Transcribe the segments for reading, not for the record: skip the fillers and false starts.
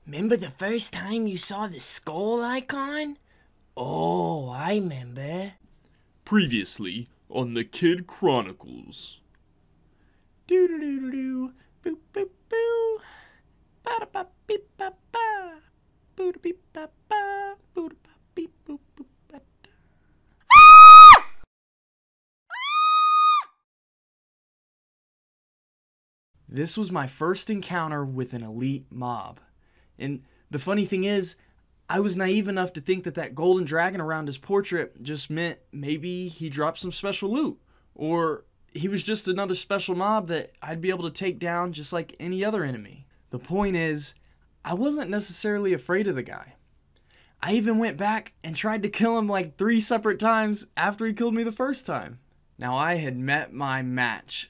Remember the first time you saw the skull icon? Oh, I remember. Previously on the Kid Chronicles. Doo-doo-doo-doo, boop boop boo. Ba-da-ba-beep-ba-ba. Boo-da-beep-ba-ba. Boo-da-ba-beep boop boop ba-da. This was my first encounter with an elite mob. And the funny thing is, I was naive enough to think that golden dragon around his portrait just meant maybe he dropped some special loot, or he was just another special mob that I'd be able to take down just like any other enemy. The point is, I wasn't necessarily afraid of the guy. I even went back and tried to kill him like 3 separate times after he killed me the first time. Now I had met my match.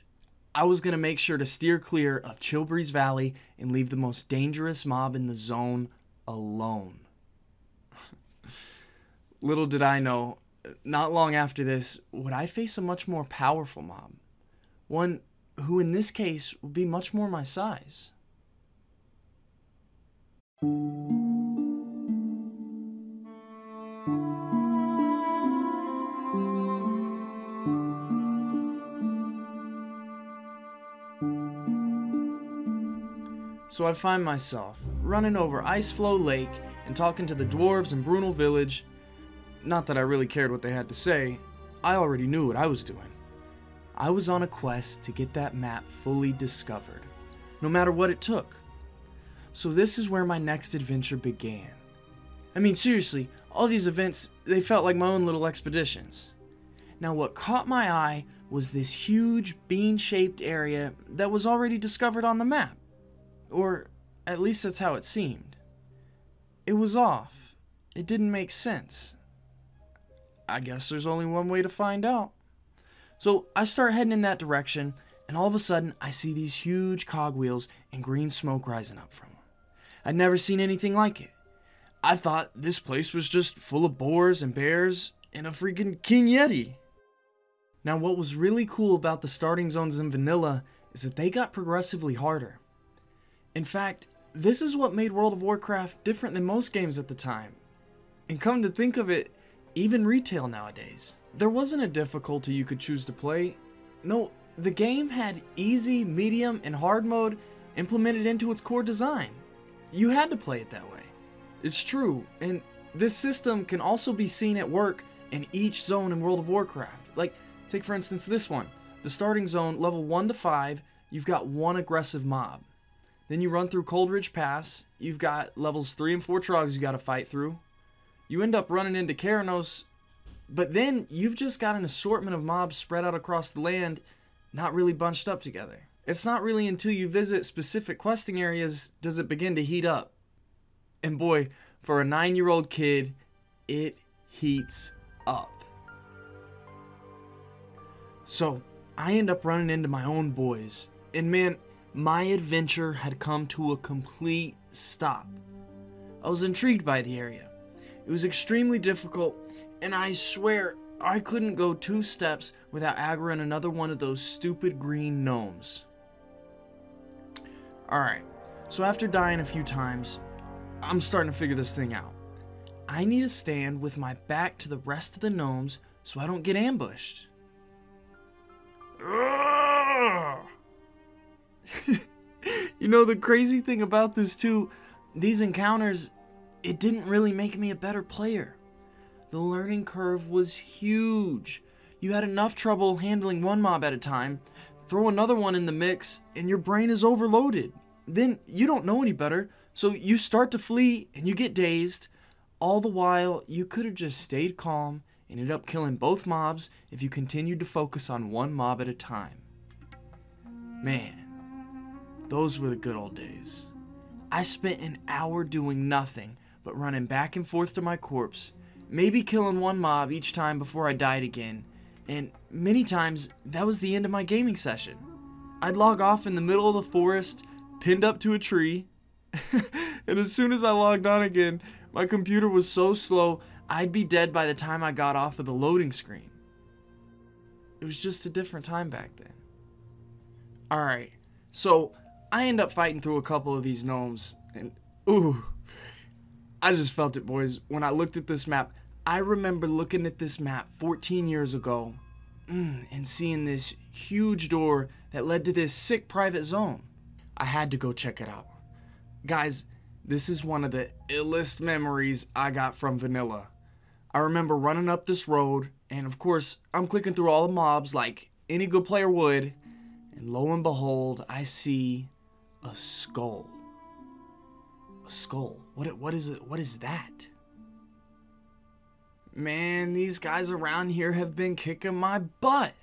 I was going to make sure to steer clear of Chilbreeze Valley and leave the most dangerous mob in the zone alone. Little did I know, not long after this, would I face a much more powerful mob. One who in this case would be much more my size. So I find myself running over Iceflow Lake and talking to the dwarves in Brunel Village. Not that I really cared what they had to say, I already knew what I was doing. I was on a quest to get that map fully discovered, no matter what it took. So this is where my next adventure began. I mean, seriously, all these events, they felt like my own little expeditions. Now what caught my eye was this huge bean-shaped area that was already discovered on the map. Or at least that's how it seemed. It was off. It didn't make sense. I guess there's only one way to find out. So I start heading in that direction, and all of a sudden I see these huge cogwheels and green smoke rising up from them. I'd never seen anything like it. I thought this place was just full of boars and bears and a freaking King Yeti. Now what was really cool about the starting zones in Vanilla is that they got progressively harder. In fact, this is what made World of Warcraft different than most games at the time. And come to think of it, even retail nowadays. There wasn't a difficulty you could choose to play. No, the game had easy, medium, and hard mode implemented into its core design. You had to play it that way. It's true, and this system can also be seen at work in each zone in World of Warcraft. Like, take for instance this one. The starting zone, level 1 to 5, you've got one aggressive mob. Then you run through Coldridge Pass, you've got levels 3 and 4 trogs you gotta fight through. You end up running into Keranos, but then you've just got an assortment of mobs spread out across the land, not really bunched up together. It's not really until you visit specific questing areas does it begin to heat up. And boy, for a 9-year-old kid, it heats up. So, I end up running into my own boys, and man, my adventure had come to a complete stop. I was intrigued by the area. It was extremely difficult, and I swear I couldn't go 2 steps without aggroing another one of those stupid green gnomes. Alright, so after dying a few times, I'm starting to figure this thing out. I need to stand with my back to the rest of the gnomes so I don't get ambushed. You know, the crazy thing about this too, these encounters, it didn't really make me a better player. The learning curve was huge. You had enough trouble handling one mob at a time, throw another one in the mix, and your brain is overloaded. Then you don't know any better, so you start to flee and you get dazed. All the while, you could have just stayed calm and ended up killing both mobs if you continued to focus on one mob at a time. Man, those were the good old days. I spent an hour doing nothing but running back and forth to my corpse, maybe killing one mob each time before I died again, and many times that was the end of my gaming session. I'd log off in the middle of the forest, pinned up to a tree, and as soon as I logged on again, my computer was so slow I'd be dead by the time I got off of the loading screen. It was just a different time back then. Alright, so I end up fighting through a couple of these gnomes, and Ooh, I just felt it, boys. When I looked at this map, I remember looking at this map 14 years ago and seeing this huge door that led to this sick private zone. I had to go check it out. Guys, this is one of the illest memories I got from Vanilla. I remember running up this road, and of course, I'm clicking through all the mobs like any good player would, and lo and behold, I see a skull. A skull. What is it? What is that? Man, these guys around here have been kicking my butt.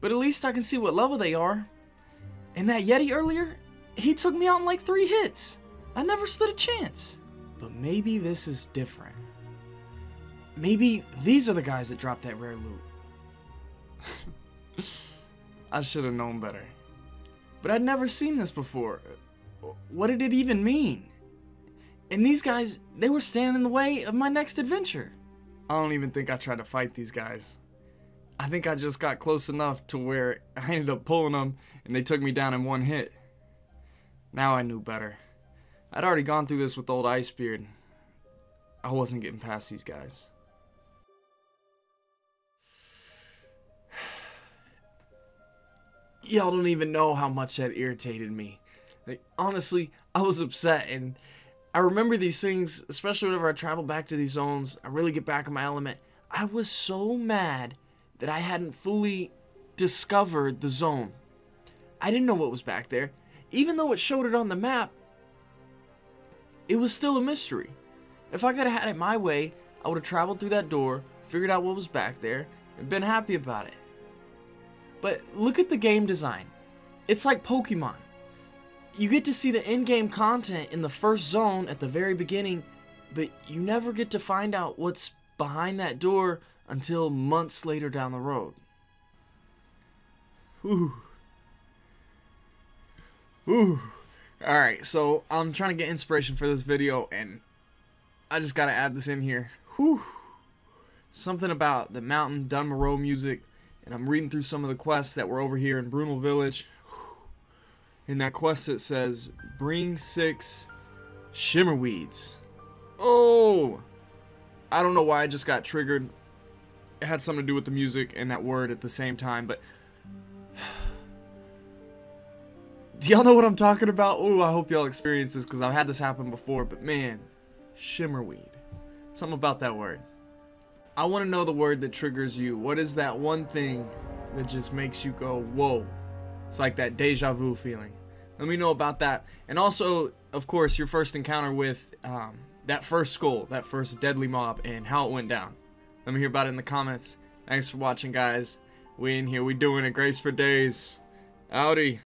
But at least I can see what level they are. And that Yeti earlier, he took me out in like 3 hits. I never stood a chance. But maybe this is different. Maybe these are the guys that dropped that rare loot. I should have known better. But I'd never seen this before. What did it even mean? And these guys, they were standing in the way of my next adventure. I don't even think I tried to fight these guys. I think I just got close enough to where I ended up pulling them and they took me down in 1 hit. Now I knew better. I'd already gone through this with old Icebeard. I wasn't getting past these guys. Y'all don't even know how much that irritated me. Like, honestly, I was upset, and I remember these things, especially whenever I travel back to these zones, I really get back in my element. I was so mad that I hadn't fully discovered the zone. I didn't know what was back there. Even though it showed it on the map, it was still a mystery. If I could have had it my way, I would have traveled through that door, figured out what was back there, and been happy about it. But look at the game design. It's like Pokemon. You get to see the in-game content in the first zone at the very beginning, but you never get to find out what's behind that door until months later down the road. Whew. Whew. Alright, so I'm trying to get inspiration for this video, and I just gotta add this in here. Whew. Something about the Mountain Dun Moreau music, and I'm reading through some of the quests that were over here in Brunel Village. In that quest it says, bring 6 shimmerweeds. Oh! I don't know why I just got triggered. It had something to do with the music and that word at the same time, but... Do y'all know what I'm talking about? Ooh, I hope y'all experience this, because I've had this happen before, but man, shimmerweed. Something about that word. I want to know the word that triggers you. What is that one thing that just makes you go, whoa? It's like that deja vu feeling. Let me know about that. And also, of course, your first encounter with that first skull, that first deadly mob, and how it went down. Let me hear about it in the comments. Thanks for watching, guys. We in here, we doing it. Graysfordays. Howdy.